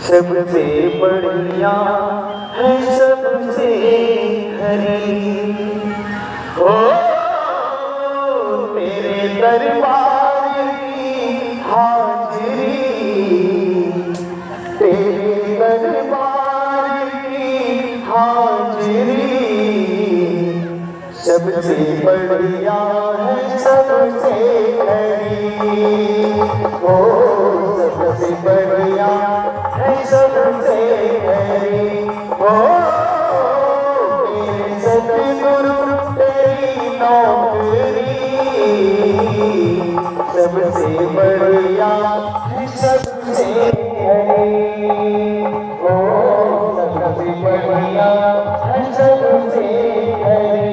सबसे बढ़िया है सबसे हरी हो तेरे दरबार की हाजिरी, तेरे दरबार की हाजिरी सबसे बढ़िया है सबसे हरी हो सबसे बढ़िया है सबसे हरी हो तेरे सतगुरु तेरी नौकरी सबसे बढ़िया है सबसे हरी हो सबसे बढ़िया है सबसे हरी।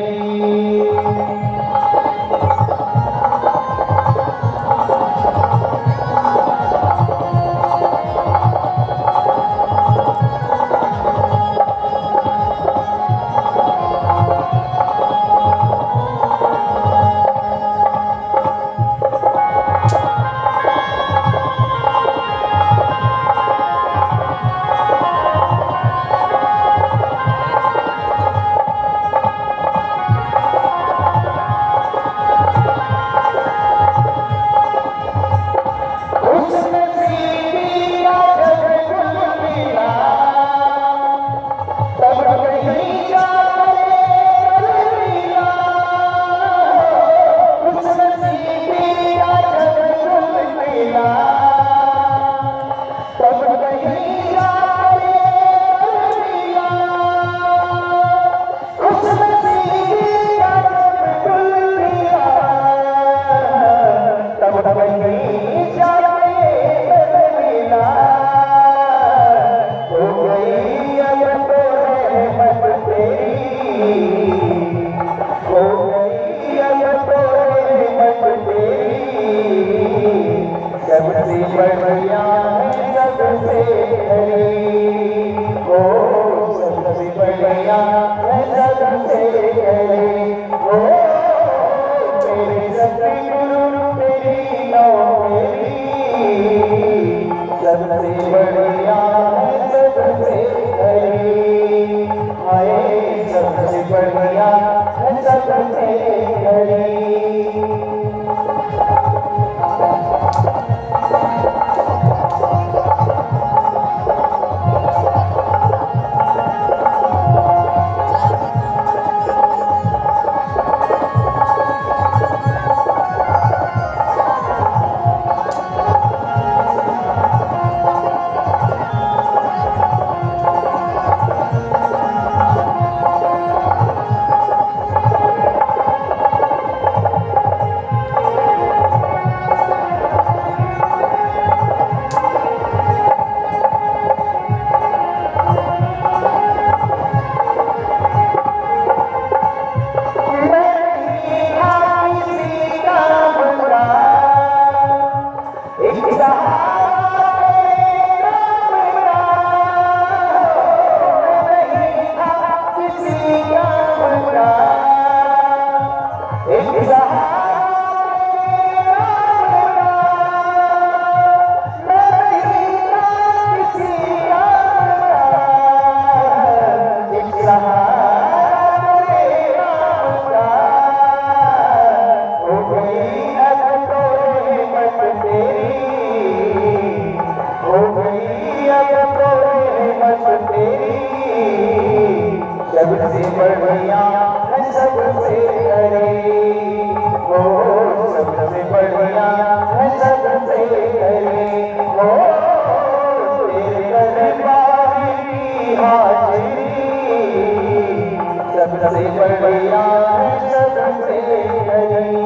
सबसे बढ़िया है सबसे हरी हो सबसे बढ़िया है सबसे हरी हो तेरे सतगुरु तेरी नौकरी सबसे बढ़िया है सबसे हरी हाय सबसे बढ़िया है सबसे हरी। सबसे बढ़िया है सबसे हरी हो सबसे बढ़िया है सबसे हरी हो तेरे दरबार की हाजिरी सबसे बढ़िया है सबसे हरी।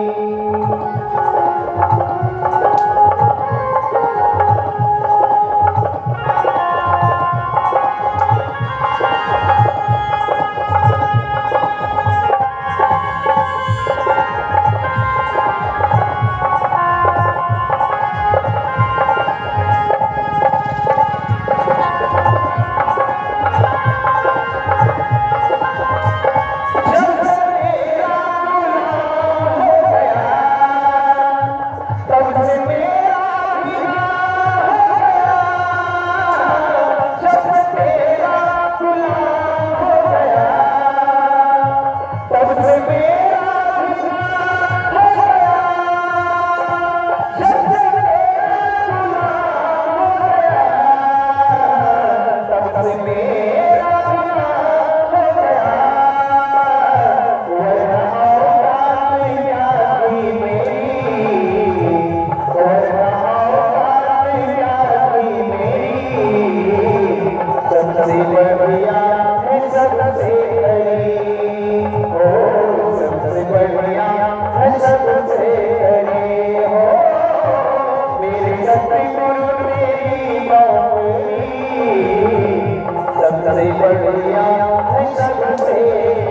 सबसे बढ़िया है सबसे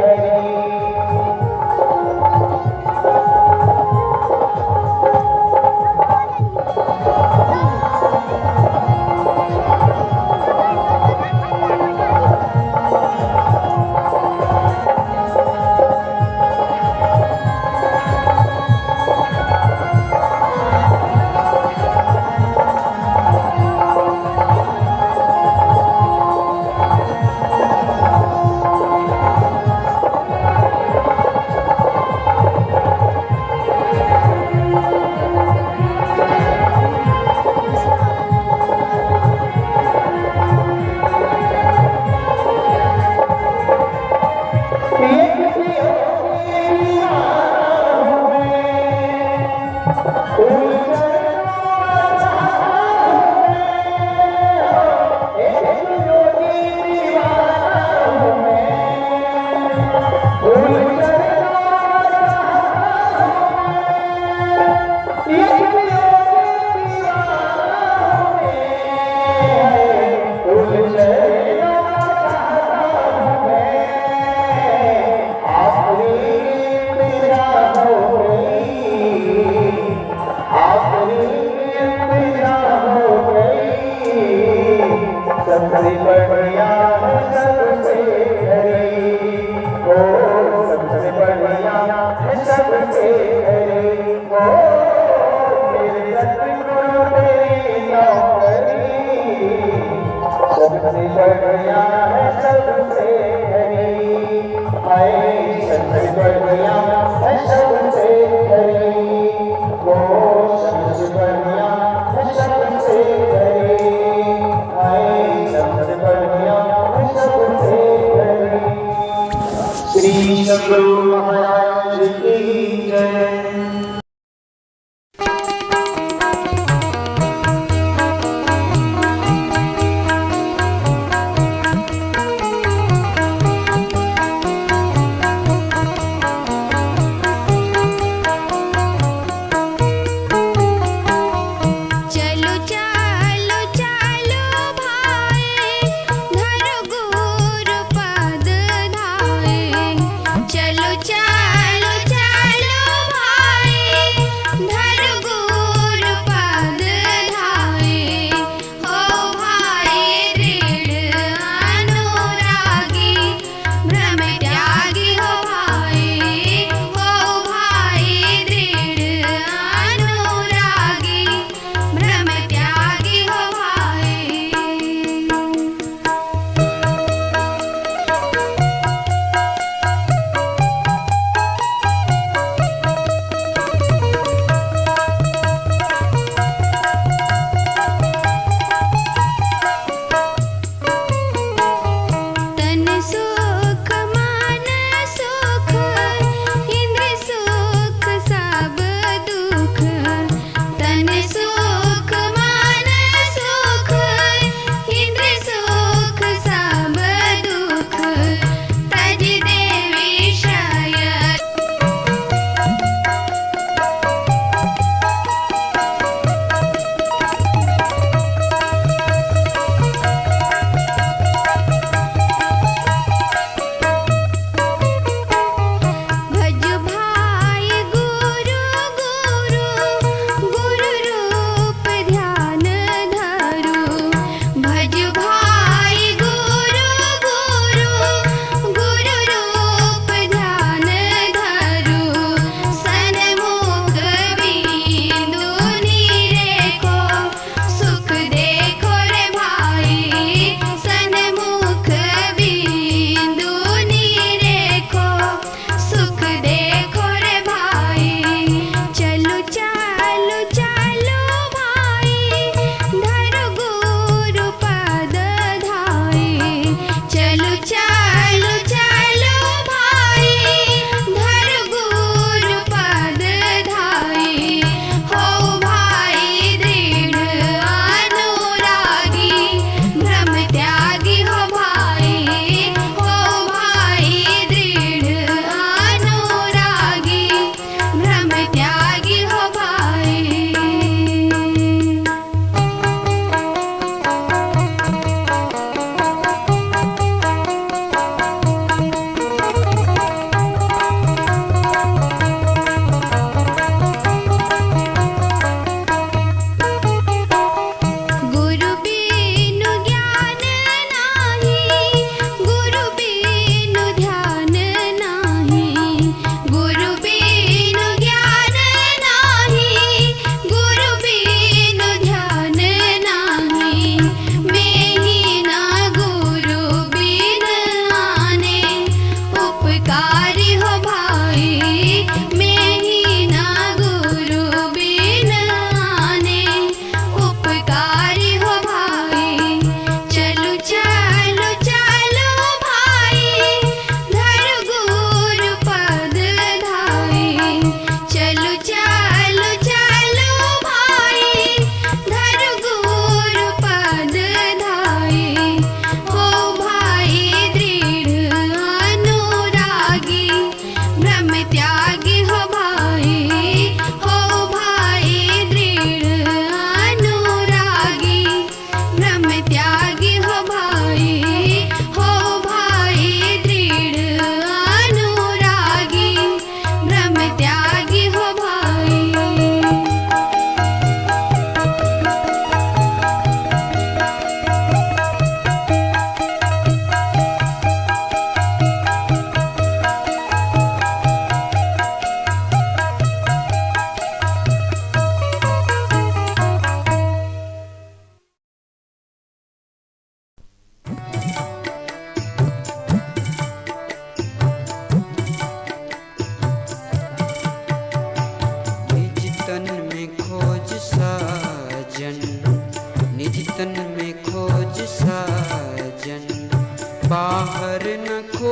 हरी। सबसे बढ़िया सबसे हरी, ओ सबसे बढ़िया सबसे हरी, ओ मेरे सतगुरु तेरी नौकरी। सबसे बढ़िया सबसे हरी, हाय सबसे बढ़िया सबसे हरी, ओ सबसे बढ़िया सबसे हरी, सबसे बढ़िया सबसे हरी। श्री सद्गुरु महाराज की जय। चलो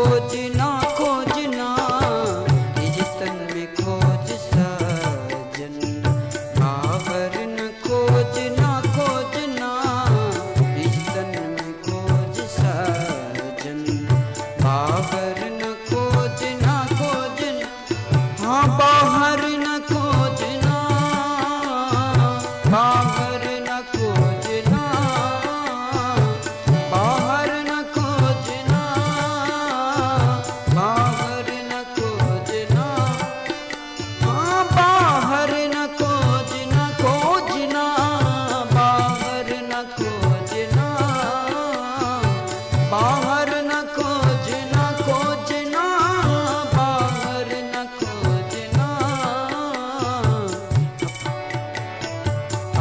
खोजना खोजना निज तन में खोज साजन। बाहर न खोजना खोजना निज तन में खोज साजन। बाहर न खोजना खोजना, हाँ बाहर न खोजना, बाहर न खोजना, बाहर न खोजना, बाहर न खोजना, हाँ बाहर न खोजना खोजना, बाहर न खोजना, बाहर न खोजना खोजना, बाहर न खोजना।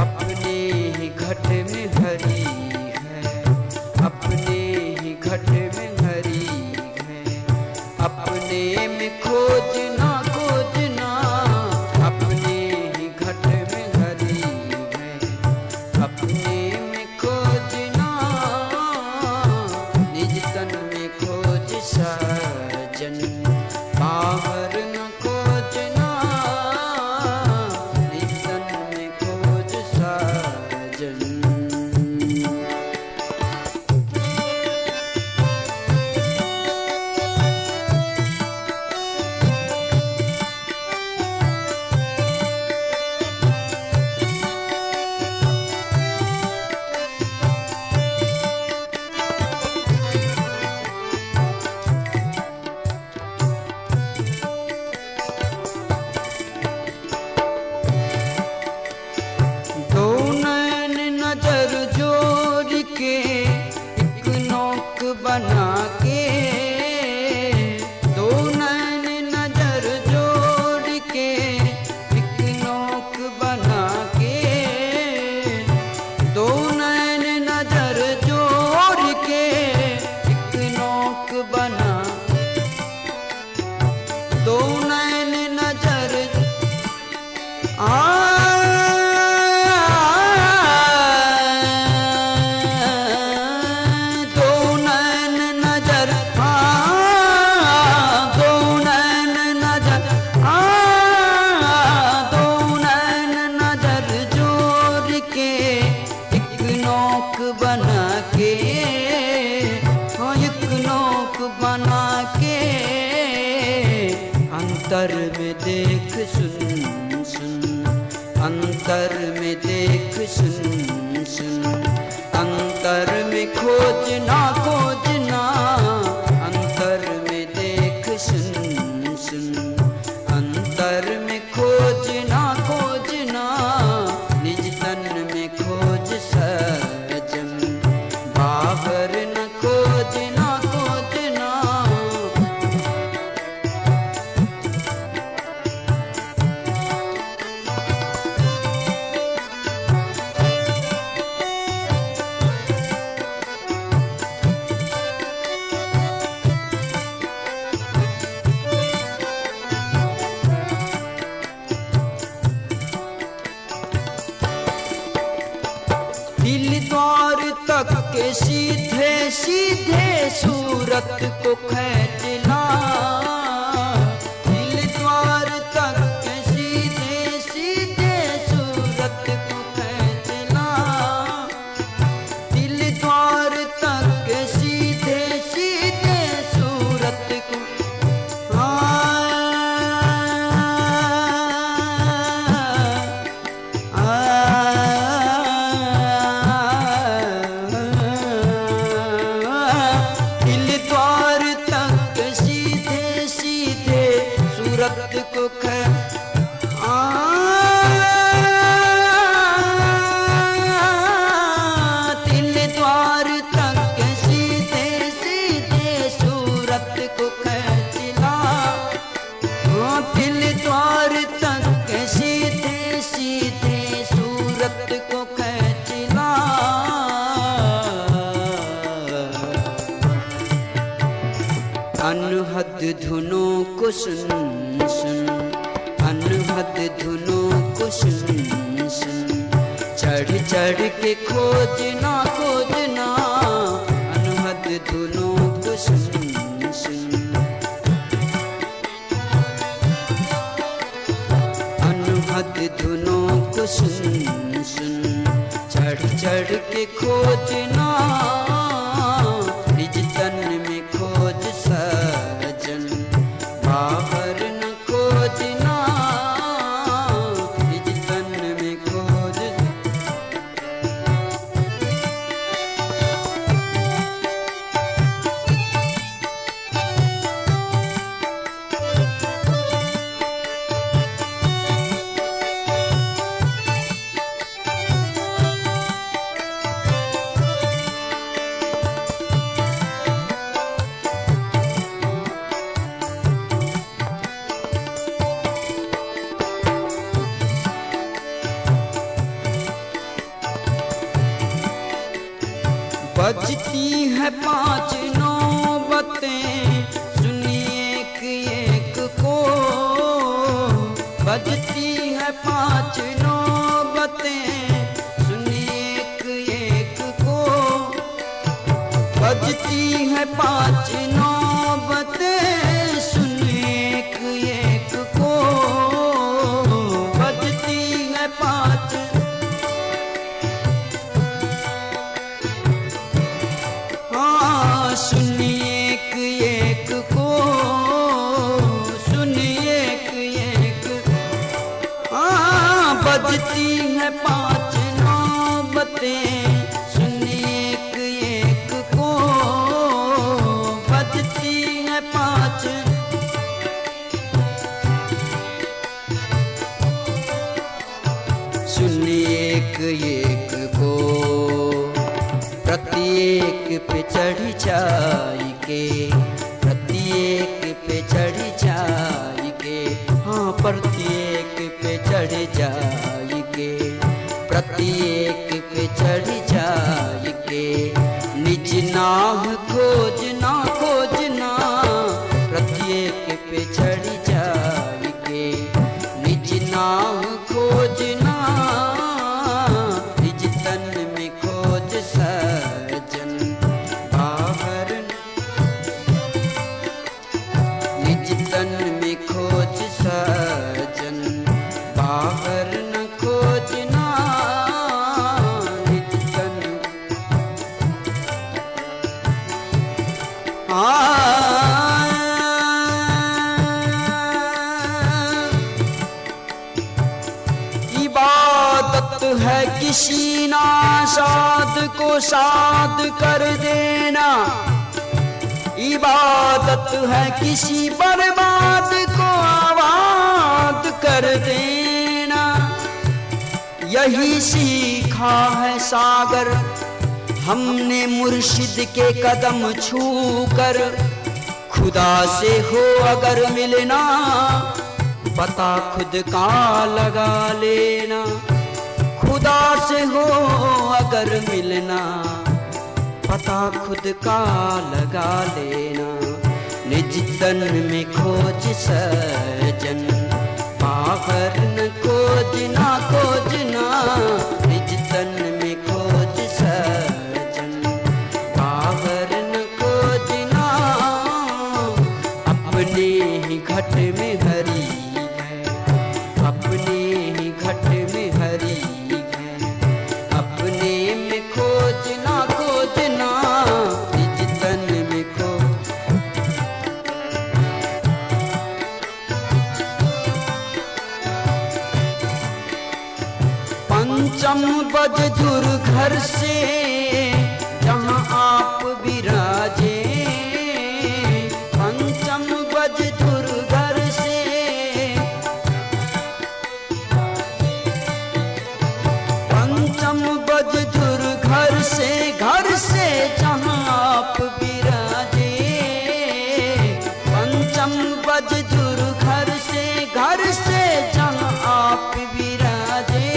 अपने ही घट में हरी है, अपने ही घट में हरी है, अपने में खोजना खोजना, अपने ही घट में हरी है, अपने में खोजना, निज तन में खोज साजन। बाहर न खोजना, निज तन में खोज साजन। दो नैन नजर जोड़ के एक नोक बना के, दो नैन नजर जोड़ के एक नोक बना के, दो नैन नजर जोड़ के एक नोक बना, दो नैन नजर दो नैन नजर, दो नैन नजर, दो नैन नजर जोड़ के एक नोक बना के, हाँ एक नोक बना के, अंतर में देख सुन सुन, अंतर में देख सुन सुन, अंतर में खोजना खोजना, अंतर में देख सुन सुन, अंतर में खोजना खोजना, निज तन में खोज सजन। बाहर न खोजना खोजना, दिल द्वार तक के सीधे सीधे सूरत को खींचना, दिल द्वार तक के सीधे सीधे सूरत को खींचना, दिल द्वार तक के सीधे सीधे सूरत को, दिल द्वार तक सीधे सीधे सूरत को दिल द्वार तक सीधे सीधे सूरत को खींचना, दिल द्वार तक सीधे सीधे सूरत को खींचना। अनहद धुनों को सुन सुन, अनहद धुनों को सुन सुन, चढ़ चढ़ के खोजना खोजना, अनहद धुनों को सुन सुन, खोजना, निज तन में खोज सजन, बाहर न खोजना, निज तन में खोज। बजती है 5 नौबतें, सुनिए एक को, बजती है 5 नौबतें, सुनिए एक को, बजती है 5 नौबतें, सुनिए एक को, बजती है 5। सुनिए एक को, सुनिए एक, बजती है 5 नौबतें, सुनिए एक को, बजती है 5। सुनिए एक को, प्रत्येक पे चढ़ जाएंगे, प्रत्येक पे चढ़ जाएंगे, हाँ प्रत्येक पे चढ़ जाएंगे, प्रत्येक पे चढ़ जाएंगे, निज नाह खोजना खोजना, प्रत्येक पे चढ़ जाएंगे, निज नाह खोजना, निज तन में खोज सजन, बाहर निज तन में खोज सजन, बाहर न खोजना, निज तन। इबादत है किसी नाशाद को शाद कर देना, इबादत है किसी बर्बाद को आबाद कर देना, यही सीखा है सागर हमने मुर्शिद के कदम छू कर, खुदा से हो अगर मिलना, पता खुद का लगा लेना, खुदा से हो अगर मिलना, पता खुद का लगा लेना, निज तन में खोज सजन, बाहर न खोजना खोजना, निज तन में खोज सजन, बाहर न खोजना, अपने ही घट में हरी है, अपने ही घट में हरी है, अपने में खोजना खोजना, निज तन में खो। पंचम बज दूर घर से जहाँ आप विराजे, पंचम बज दूर घर से, पंचम बज दूर घर से जहाँ आप विराजे, पंचम बज दूर घर से जहाँ आप विराजे,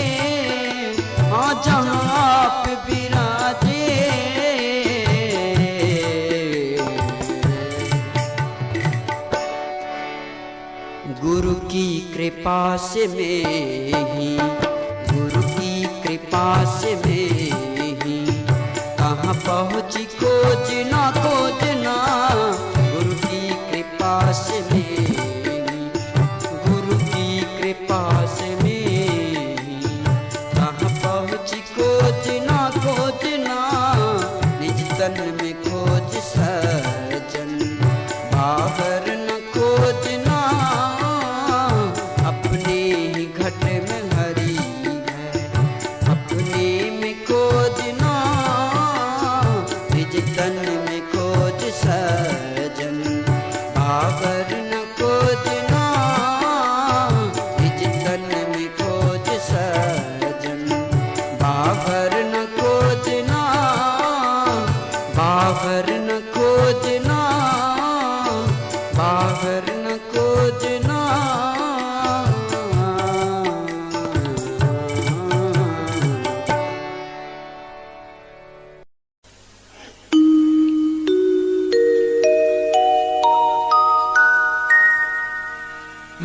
हाँ जहाँ आप विराजे, गुरु की कृपा से मैं ही, गुरु की कृपा से मैं ही, कहाँ पहुँची खोजना खोजना, गुरु की कृपा से मैं ही, गुरु की कृपा से मैं ही, कहाँ पहुँची खोजना खोजना,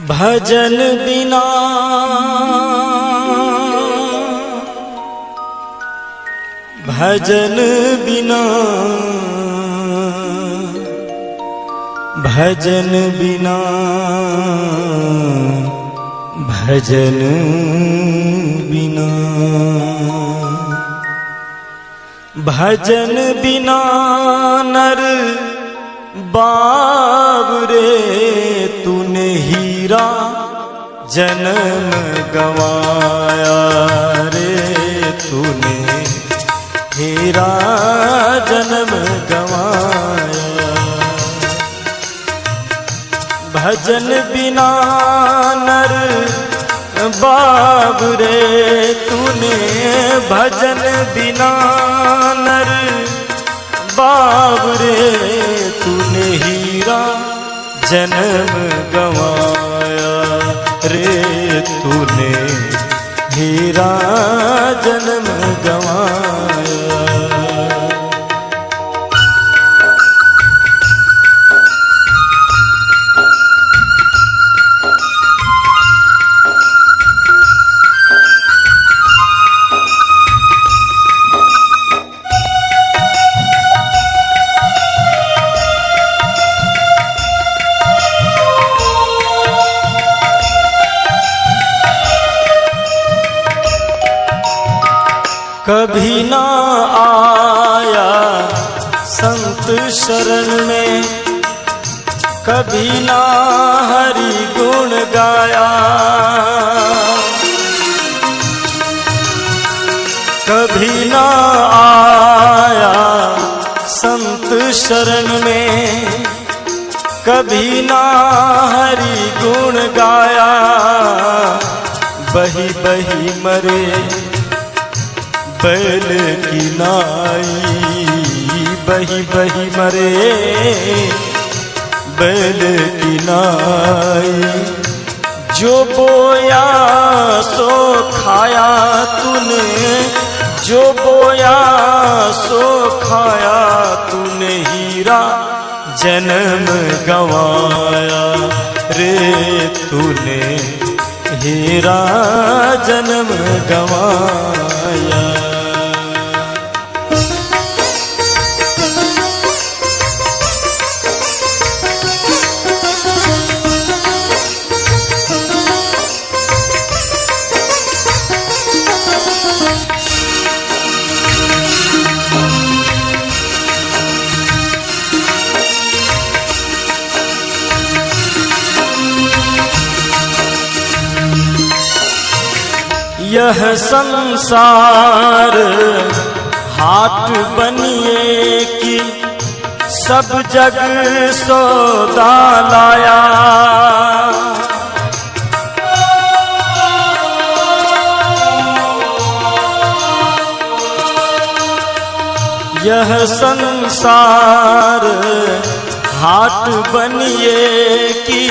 भजन बिना भजन बिना भजन बिना भजन बिना भजन बिना नर बाबरे तूने हीरा जन्म गवाया रे तूने हीरा जन्म गवाया। भजन बिना नर बाबरे तूने भजन बिना नर बाबरे तूने हीरा जन्म गवाया रे तूने हीरा जन्म गवाया। कभी ना आया संत शरण में, कभी ना हरि गुण गाया, कभी ना आया संत शरण में, कभी ना हरि गुण गाया। बही बही मरे बैल की नाई, बही बही मरे बैल की नाई। जो बोया सो खाया तूने, जो बोया सो खाया तूने हीरा जन्म गवाया रे तूने हीरा जन्म गवाया। यह संसार हाट बनिए कि सब जग सौदा लाया। यह संसार हाट बनिए कि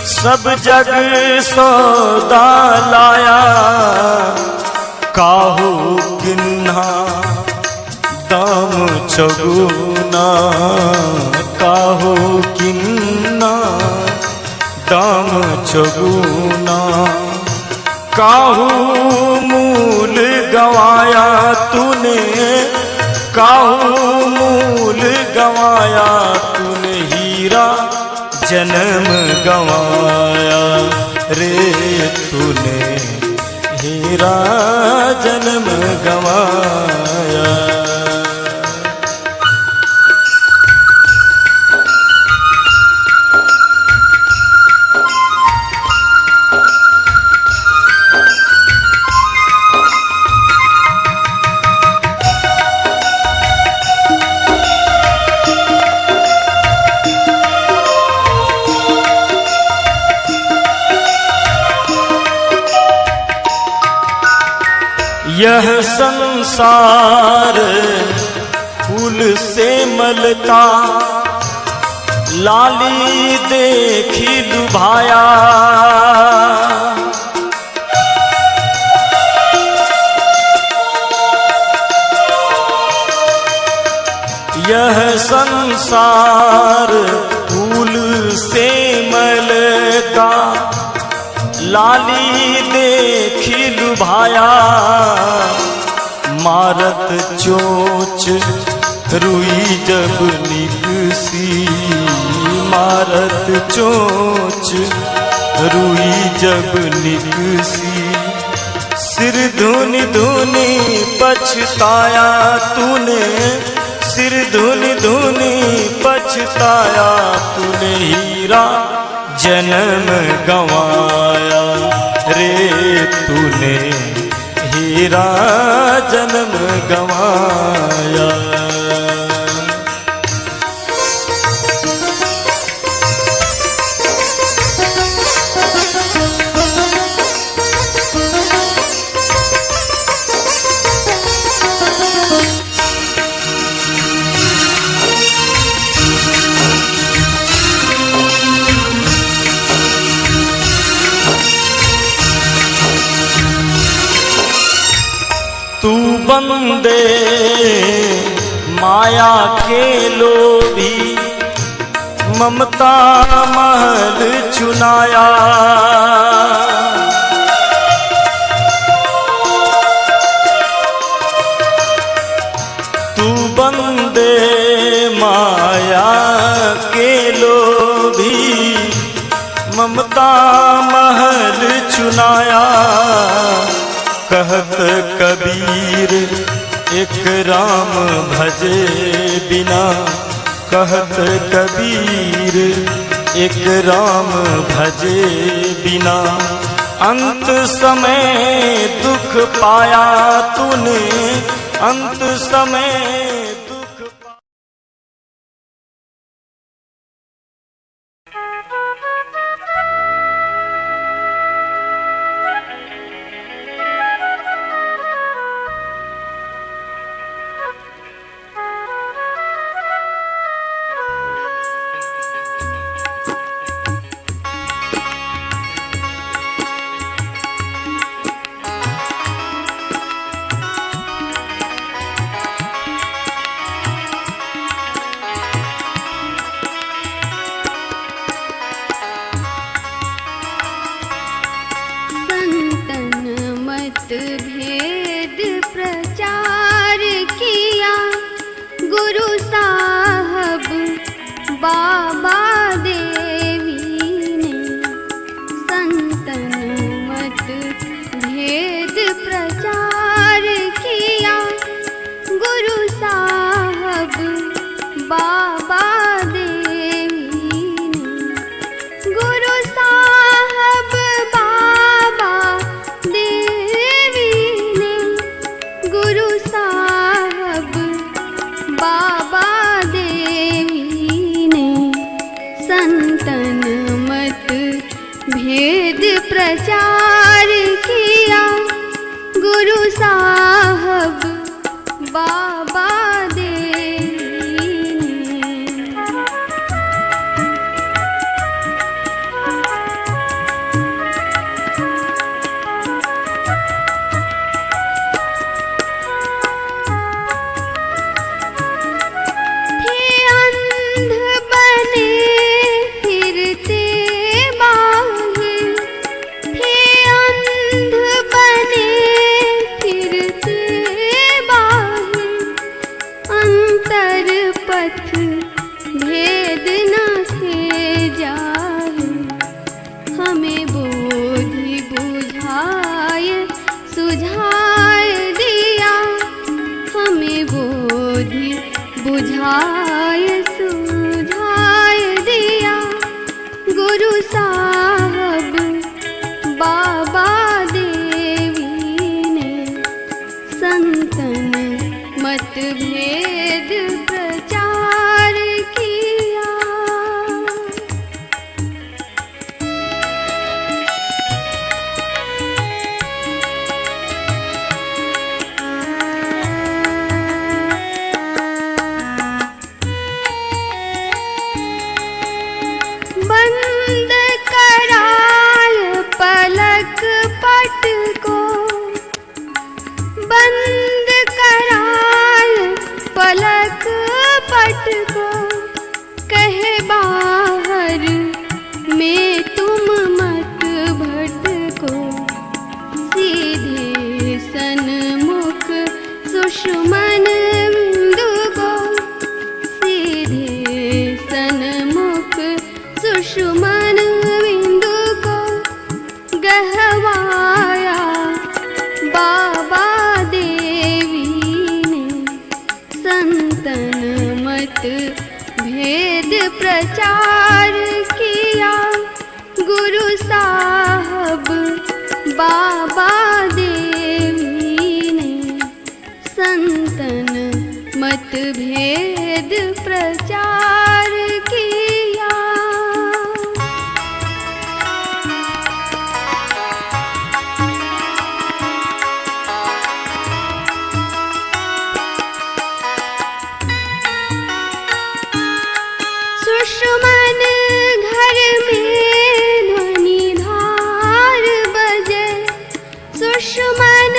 सब जग सौदा लाया। काहू किन्हा दाम चगुना, काहू किन्ना दाम चगुना। काहू मूल गवाया तूने, काहू मूल गवाया तूने हीरा जन्म गवाया रे तूने हीरा जन्म गवाया। यह संसार फूल से मलता, लाली देखी लुभाया। यह संसार फूल से मलता, लाली देखी लुभाया मारत चोच रुई जब निकसी मारत चोच रुई जब निकसी सिर धुनी धुनी पछताया तूने सिर धुनी धुनी पछताया तूने हीरा जन्म गंवाया रे तूने हीरा जन्म गंवाया। तू बंदे माया के लोभी ममता महल चुनाया तू बंदे माया के लोभी ममता महल चुनाया कहत कबीर एक राम भजे बिना कहत कबीर एक राम भजे बिना अंत समय दुख पाया तूने अंत समय दुख पाया। भेद प्रचार किया गुरु साहब बाबा देवी ने संतन मत भेद प्रचार किया गुरु साहब बाबा देवी ने गुरु साहब बाबा बाबा देवी ने संतन मत भेद प्रचार किया गुरु साहब बाबा देवी ने भेद न थे जाए हमें बोधि बुझाए सुझाए दिया हमें बोधि बुझाए सुझाए दिया गुरु साहब बाबा देवी ने संतन मत भेद प्रचार किया। बंद कराय पलक पट को बंद कराय पलक पट को कहे बाहर में तुम मत भटको संतन मत भेद प्रचार किया गुरु साहब बाबा देवी ने। संतन मत भेद प्रचार किया। सुषमन घर में ध्वनि धार बजे। सुषमन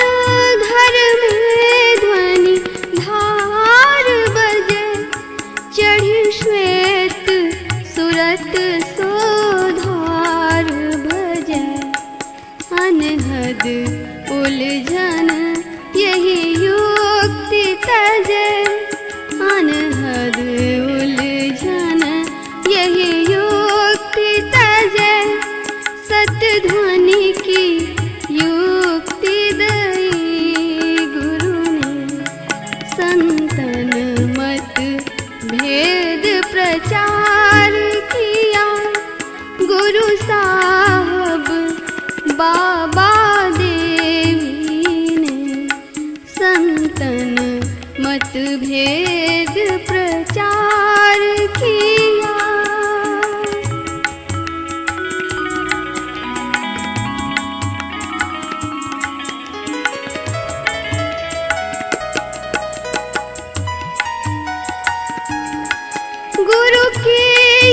घर में ध्वनि धार बजे। चढ़ी श्वेत सुरत सोधार भजे। अनहद उलझन यही युक्ति तजे। अनहद उलझन यही युक्ति तजे। सतध्वनि की युक्ति दई गुरु ने। संतन मत भेद प्रचार किया गुरु साहब बाबा देवी ने। संतन मत भेद प्रचार किया। गुरु की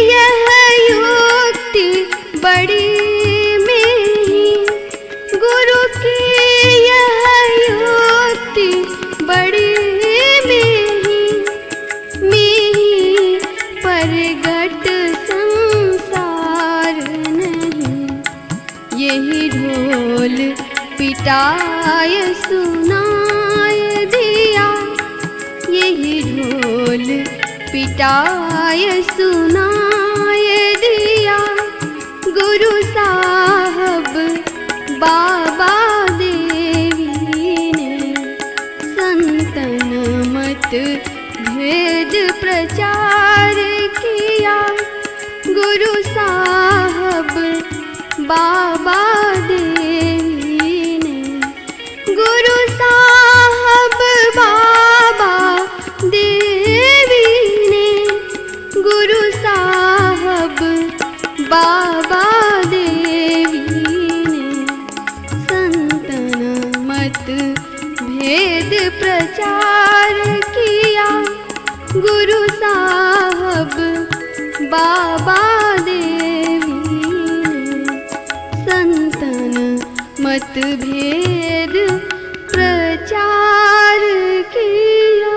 यह युक्ति बड़ी मेरी। गुरु की यह युक्ति बड़ी मेरी। मेरी परगट संसार नहीं। यही ढोल पिटाय सुनाय दिया। यही ढोल पिटाय सुनाय दिया गुरु साहब बाबा देवी ने। संतन मत भेद प्रचार किया गुरु साहब बाबा देवी ने। गुरु साहब बाबा देवी ने। गुरु साहब बाबा देवी ने। संतन मत भेद प्रचार किया गुरु साहब बाबा देवी ने। संतन मत भेद प्रचार किया।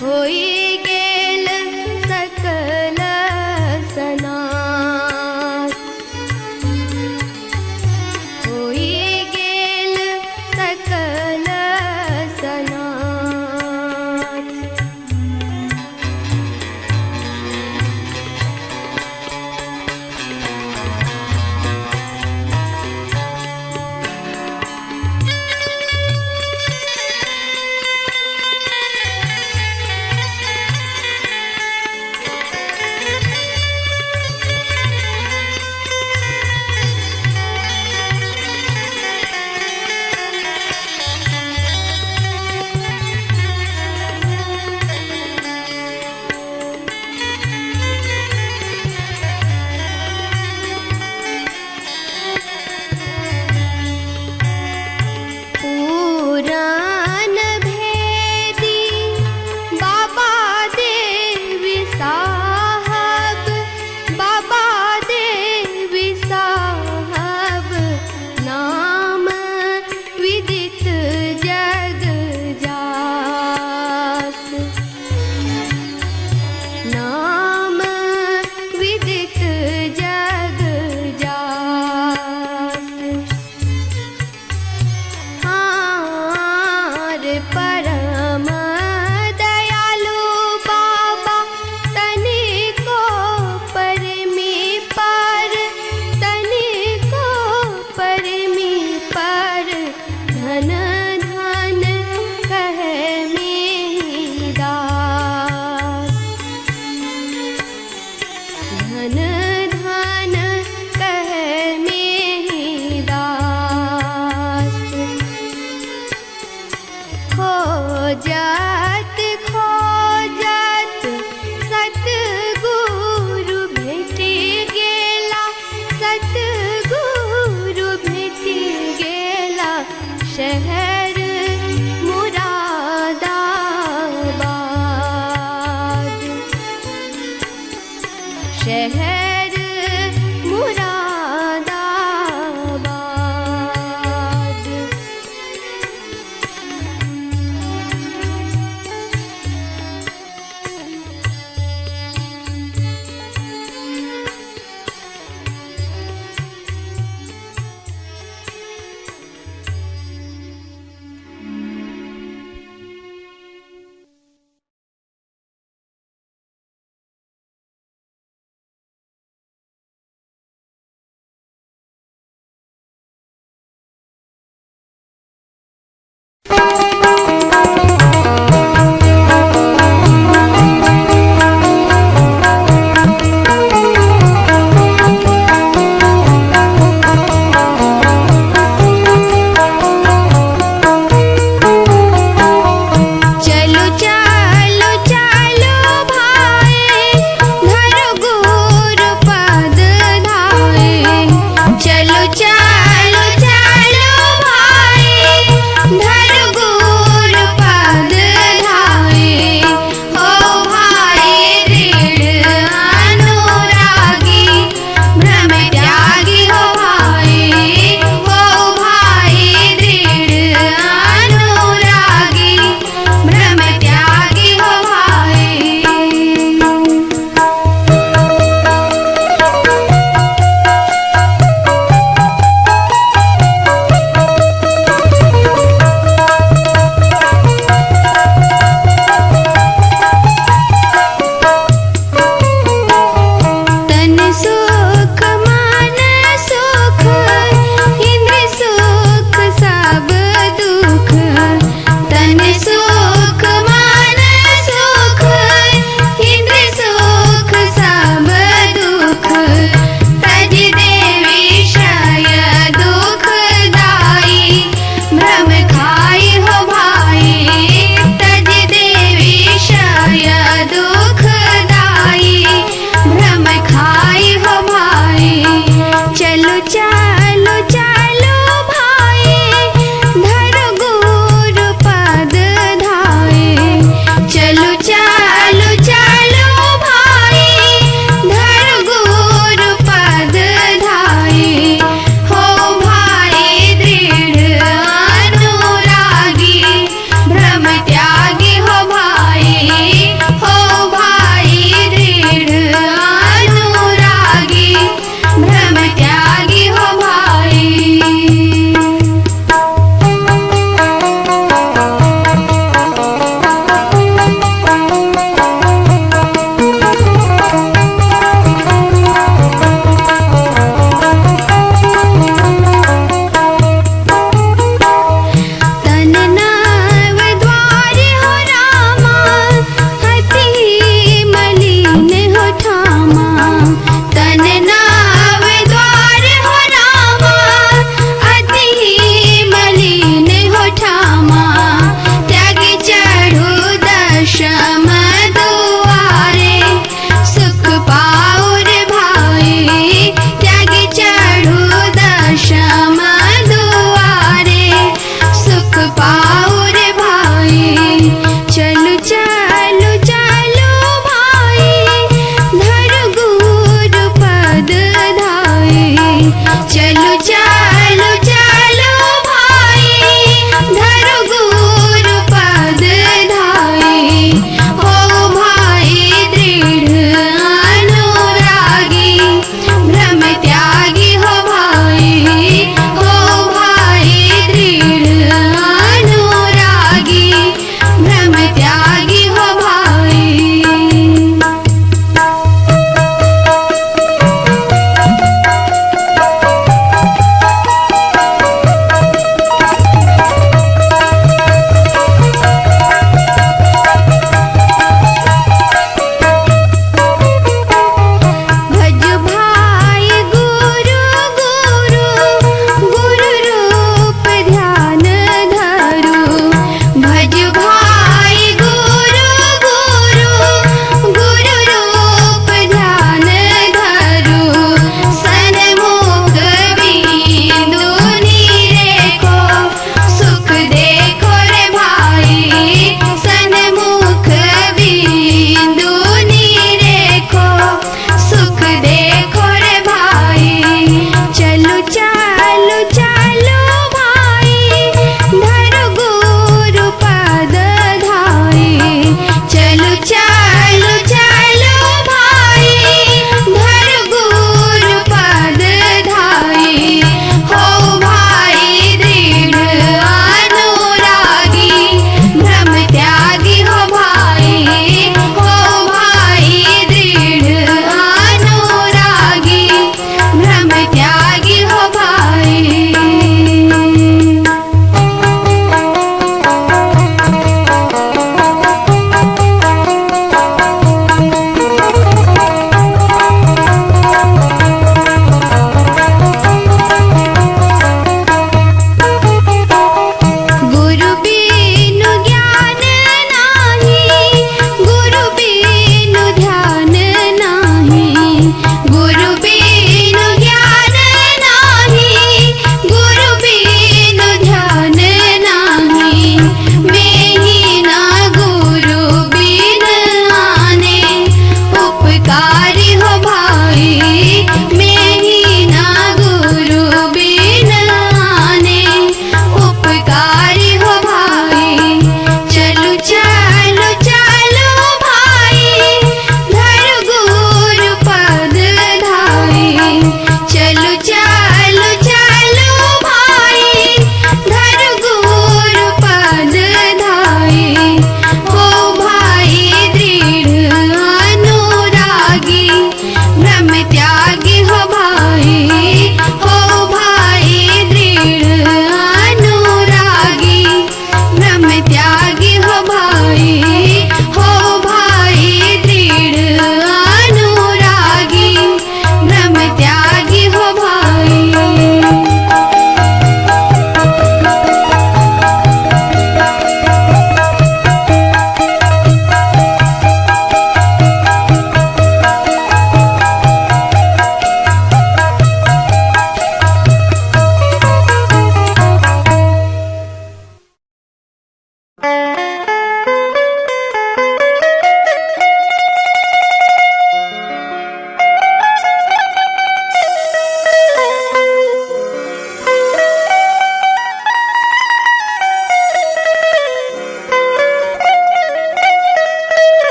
होई गेल सकल सनाथ होई गेल सकल सनाथ पुराण भेदी बाबा देवी साहब बाबा देवी साहब नाम विदित जग जास नाम विदित जग जास हार परम दयालु बाबा तनिको परमी पर तनिको परमी पर धन धन कहे में दास धन धन कहे में दास खोजत खोजत सतगुरु भेटि गेला सतगुरु भेटि गेला शहर मुरादाबाद शहर मुरादाबाद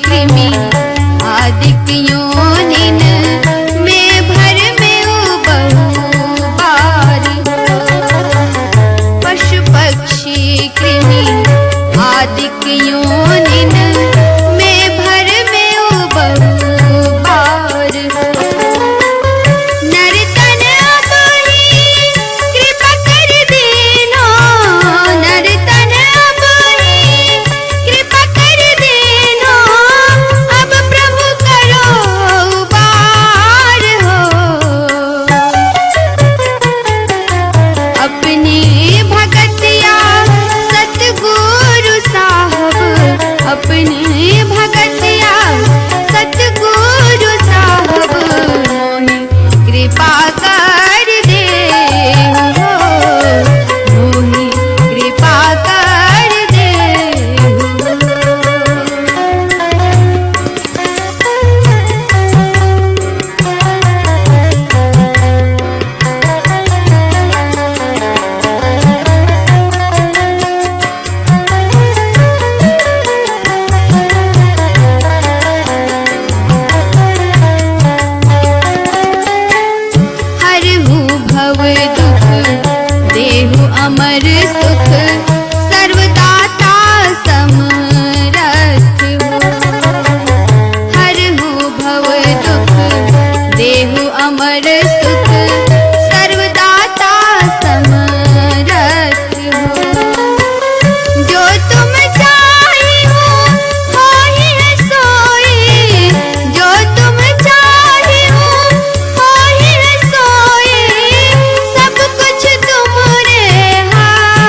कृमि आदिक योनिन में भर में बहु बारी पशु पक्षी कृमि आदिक योनिन में भर में बहु बार नर तन अब ही कृपा कर देना नर तन अब ही कृपा कर देना अब प्रभु करो उबार हो अपने भगतिया सतगुरु साहब अपने भगतिया सतगुरु साहब मोहि कृपा कर दे हो मोहि कृपा कर दे हरहु भव दुख देहु अमर सुख सर्वदाता समरथ हो हरहु भव दुख देहु अमर सुख सर्वदाता समरथ हो जो तुम चाहे हो ही है सोए जो तुम चाहे हो ही है सोए सब कुछ तुम्हारे हाथ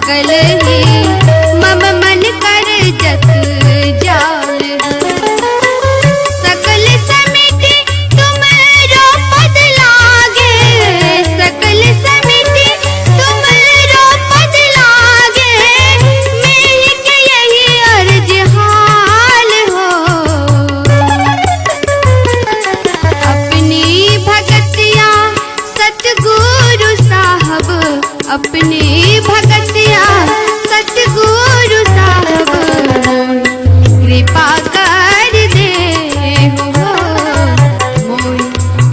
सकल ही मम मन कर जत जाल सकल समिति तुमरो पद लागे सकल समिति तुमरो पद लागे मेरी के यही अर्ज हाल हो अपनी भगतिया सतगुरु साहब अपनी भगतिया सतगुरु साहब कृपा कर दे हो मोहि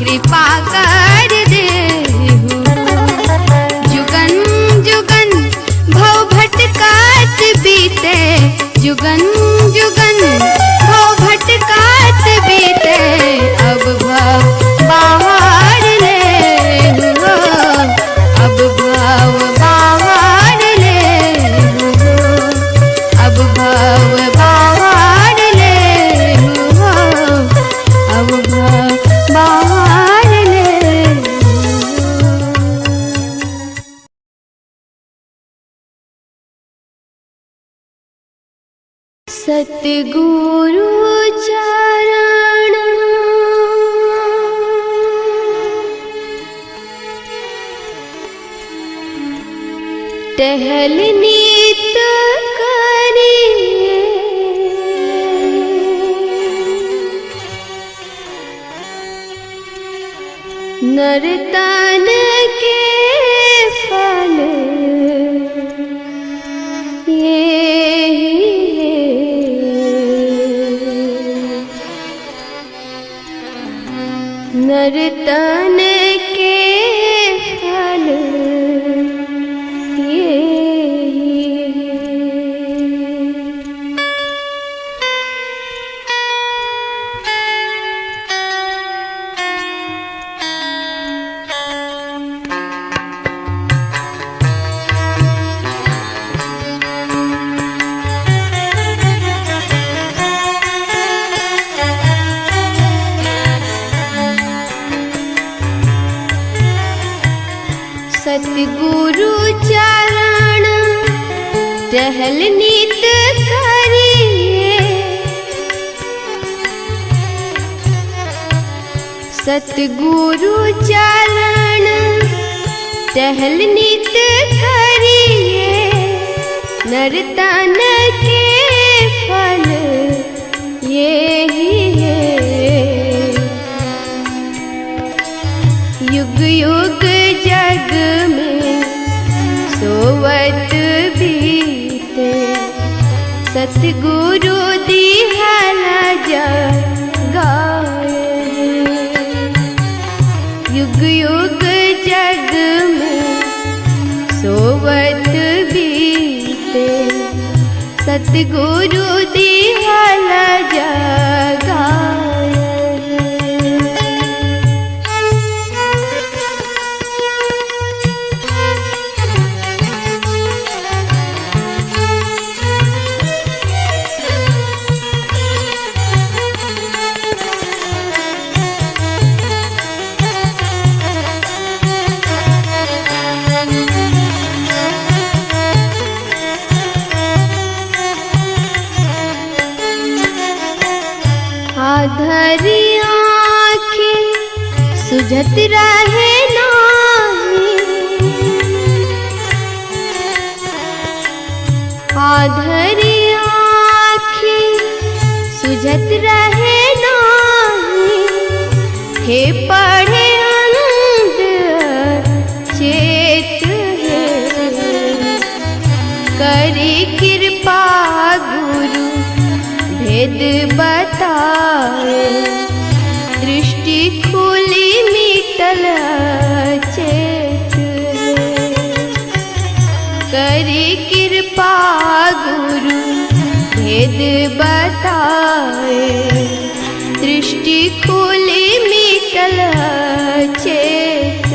कृपा कर दे हो जुगन जुगन भव भटकात बीते जुगन जुगन भव भटकात बीते अब भव बाहर ले हो अब भव बाहर ले हो अब भव बाहर ले हो अब भव बाहर ले हो। सतगुरु चरण टहल नित करिए नर तन के फल नर तन के फल सतगुरु चरण टहल नित करिए सतगुरु चरण टहल नित करिए नर तन के फल ये ही है युग युग जग में सोवत बीते सतगुरु दिहला जगाए युग युग जग में सोवत बीते सतगुरु दिहला जगाए आधरी आँखें सुझत रहे नाही आधरी आँखें सुझत रहे नाही हे पढ़े अंध चेत है करी कृपा गुरु भेद बताए दृष्टि खुली मिटल चेत करी कृपा गुरु भेद बताए दृष्टि खुली मिटल चेत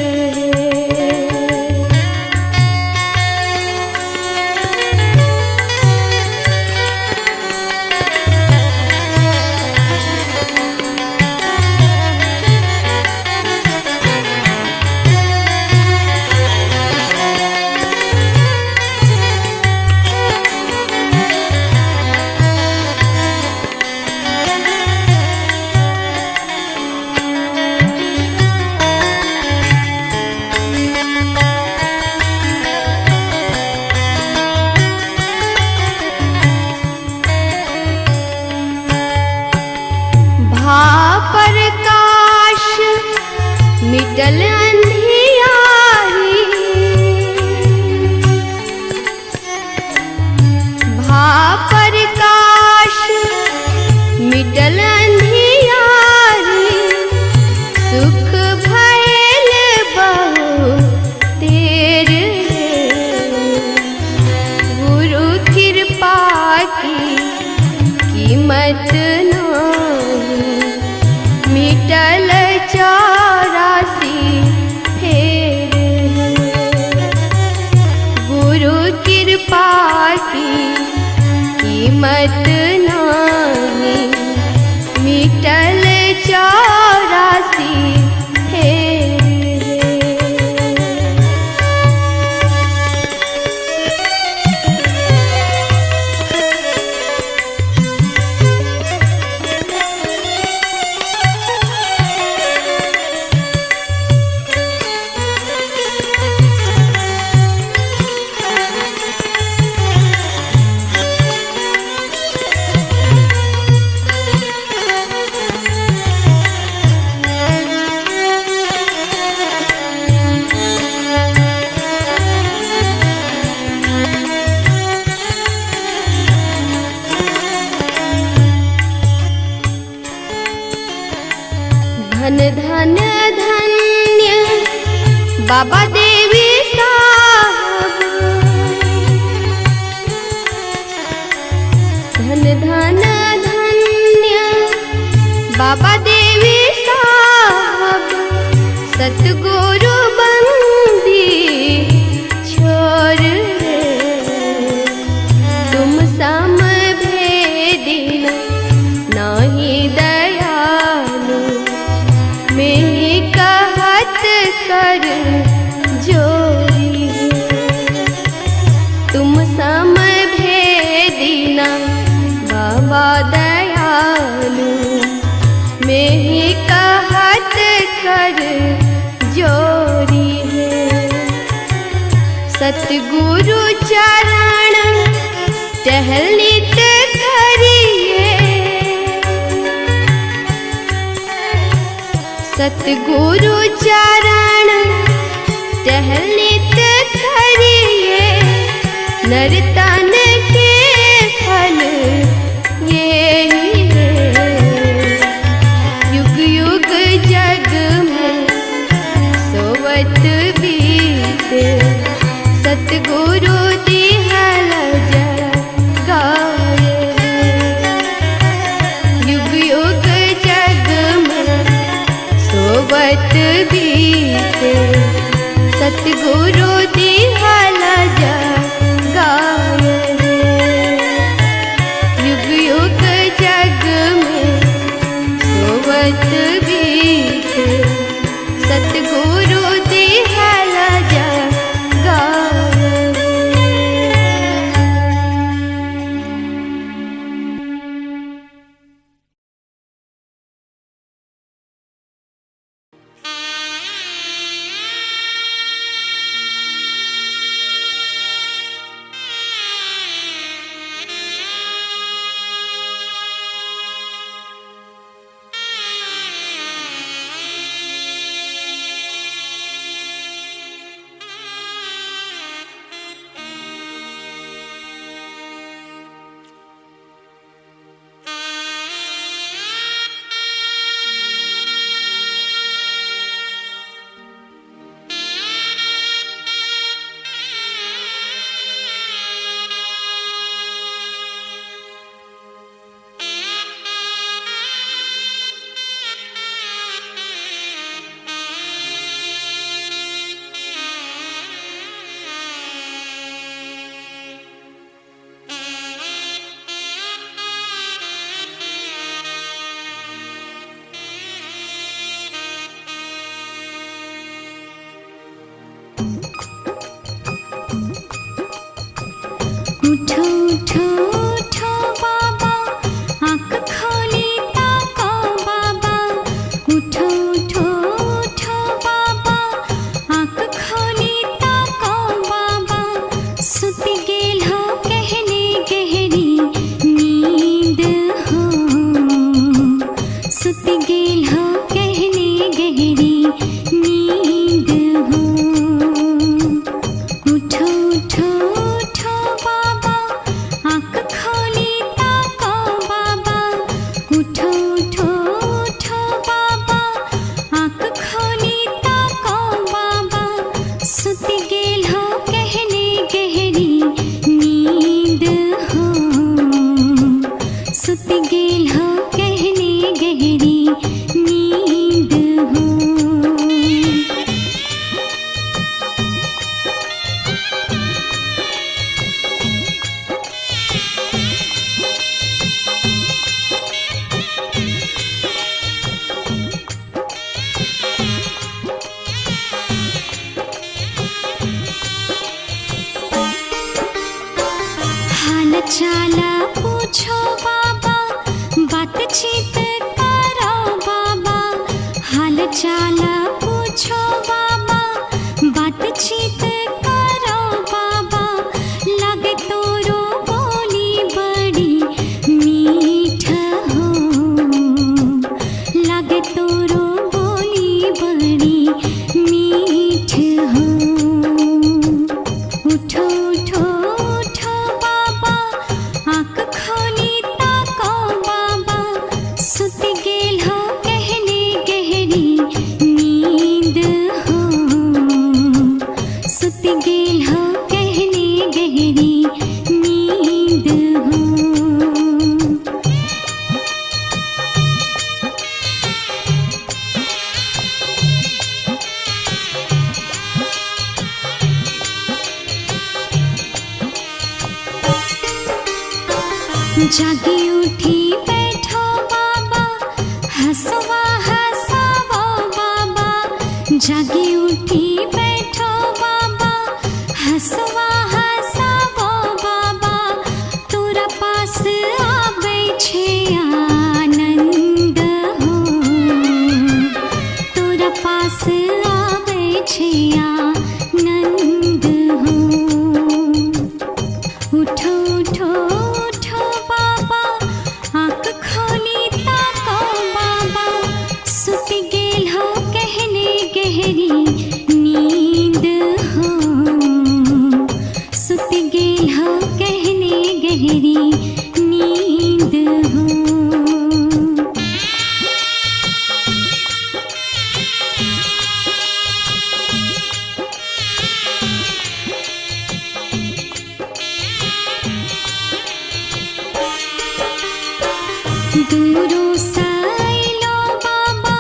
मिटल अंधियारी भा प्रकाश मिटल अंधियारी सुख भयल बहु तेर गुरु कृपा की कीमत नहीं मिटल 84 फेर गुरु कृपा की कीमत नहीं मिटल 84 फेर धन धन धन्य बाबा देवी साहब धन धन धन्य बाबा देवी साहब सतगुरु बंदी छोर तुम सम भेदिन नाही दयालु में कहत कर जोरी तुम सम भेदिना बाबा दयालु में कहत कर जोरी सतगुरु चरण टहलित करिए सतगुरु चरण टहलित करिए नर तन के फल ये युग युग जग में सोवत बीते सतगुरु दिहल जगाए युग युग जग में सोवत बीते सतगुरु दिहल जगाए युग युग जग में सोवत बीते सतगुरु दिहल जगाए उठो उठो उठो बाबा आँख खोली ताको बाबा उठो उठो उठो बाबा आँख खोली ताको बाबा सुत गेल हो कहने गहरी नींद हो सुत गेल हो कहने गहरी नींद चाला पूछो बाबा, बातचीत करो बाबा। हाल चाला पूछो बाबा, बातचीत करो बाबा। लगे तोरो बोली बड़ी मीठ हो, लगे तोरो बोली बड़ी मीठ हो। उठो उठो उठो बाबा, आँख खोली ताको बाबा। सुत गेल हो गहरी गहरी नींद हो, सुत गेल हो गहरी गहरी नींद हो। जागी उठी बैठो बाबा, हंसवा हंसावो बाबा। जागी उठी बैठो बाबा, हंसवा हंसावो बाबा। तोरा पास आबै छे आनंद हो, तोरा पास आबै छे आनंद हो। उठो उठो उठो बाबा, आँख खोली ताको बाबा। सुत गेल हो गहरी गहरी नींद हो, सुत गेल हो गहरी गहरी नींद हो। दूरो साइलो बाबा,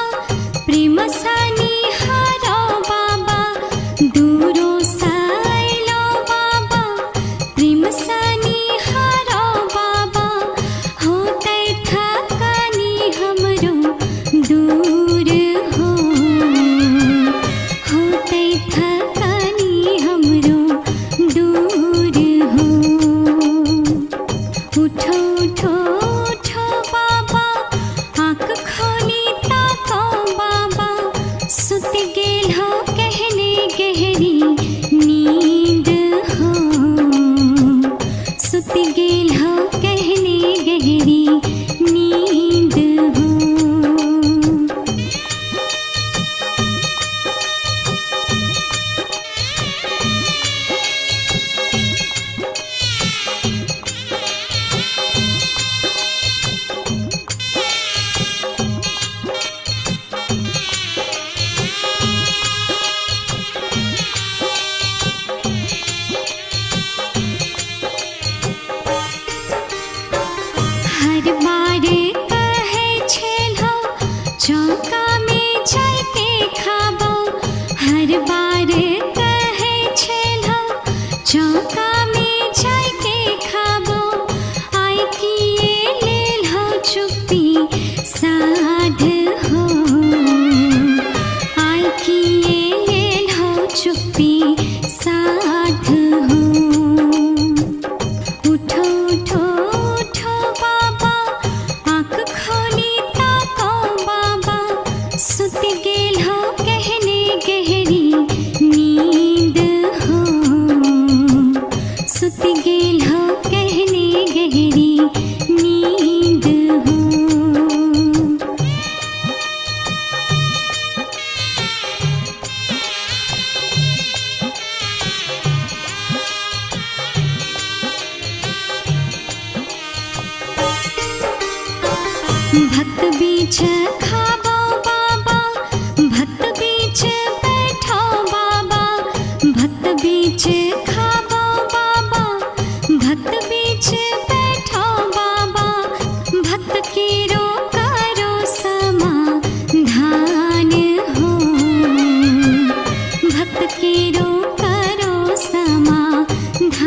प्रेम सानी हारो बाबा। दूरो साइलो बाबा, प्रेम सानी हारो बाबा। होते थकानी हमरो दूर हो, होते थकानी हमरो दूर हो। उठो उठो उठो बाबा, आँख खोली ताको बाबा। सुत गेल हो गहरी गहरी नींद हो, सुत गेल हो गहरी गहरी नींद हो। हर बार कहे छेलो, चौका में जाके खाबो। हर बार कहे छेलो, चौका में जाके खाबो। आय किए लेल हो चुप्पी साध हो, आय किए लेल हो चुप्पी साध हो। उठो उठो उठो बाबा, आँख खोली ताको बाबा। सुत गेल हो गहरी गहरी नींद हो, सुत गेल हो गहरी गहरी नींद हो। भक्त बीच खाबो बाबा, भक्त बीच बैठो बाबा। भक्त बीच खाबो बाबा, भक्त बीच बैठो बाबा। भक्त केरो करो समाधान हो, भक्त केरो करो समाधान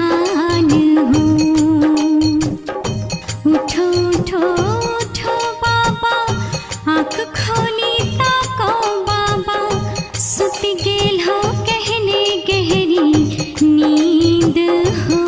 हो। उठो उठो उठो बाबा, आँख खोली ताको बाबा। सुत गेल हो गहरी गहरी नींद हो,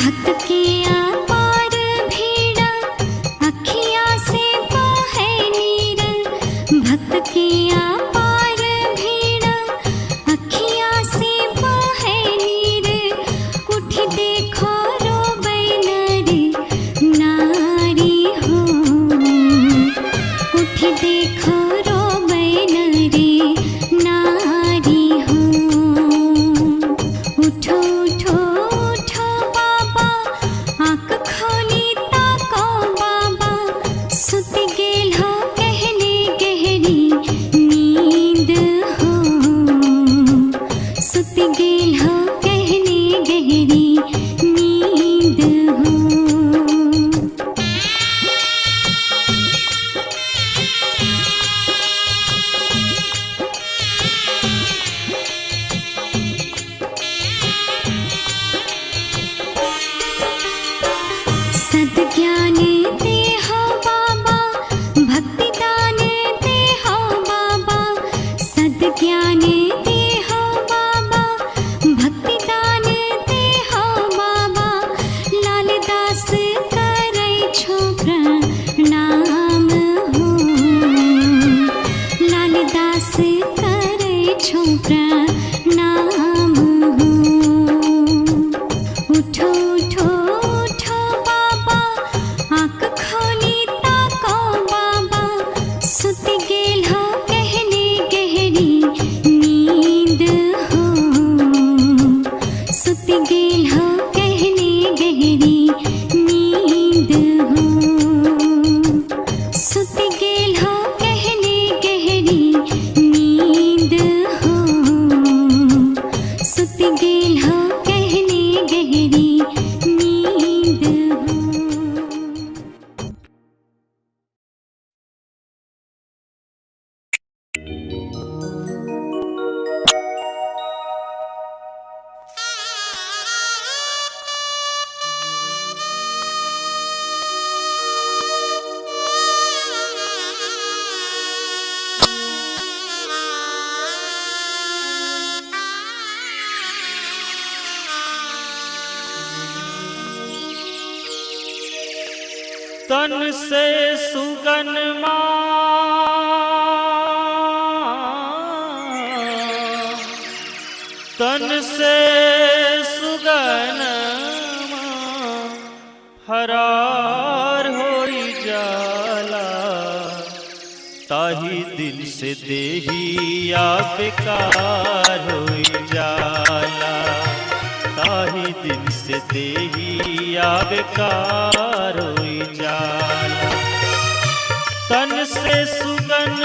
भक्त के अपार भीड़ अखियाँ से बहे नीर, भक्त के अपार भीड़ अखियाँ से बहे नीर, उठ देखो रोबै नर नारी हो, उठ देखो रोबै नर नारी हो। उठो उठो उठो बाबा, आँख खोली ताको बाबा, सुत गेल हो गहरी गहरी नींद हो, सुत गेल हो गहरी गहरी नींद हो। सद्ज्ञान दे हो बाबा, भक्ति दान दे हो बाबा, सद्ज्ञान दे हो बाबा, भक्ति दान दे हो बाबा, लाल दास करै छो प्रणाम हो, लाल दास करै छो प्रणाम हो। उठो उठो उठो बाबा, आँख खोली ताको बाबा, सुत गेल हो गहरी गहरी नींद हो, सुत गेल हो गहरी गहरी नींद हो, सुत गेल हो गहरी गहरी नींद हो, सुत गेल हो गहरी गहरी नींद हो। तन से सुगन तन से सुगन फरार होई जाला, ताही दिल से देहिया बेकार होई जाला, ताही दिल से देहिया बेकार होई जाला। तन से सुगन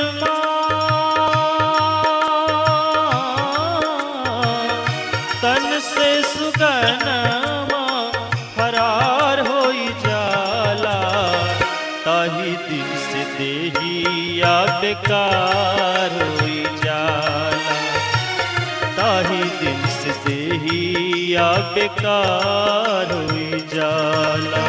तन से सुगन फरार होई जाला, ताही दिल से देहिया बेकार होई जाला, ताही दिल से देहिया बेकार होई जाला।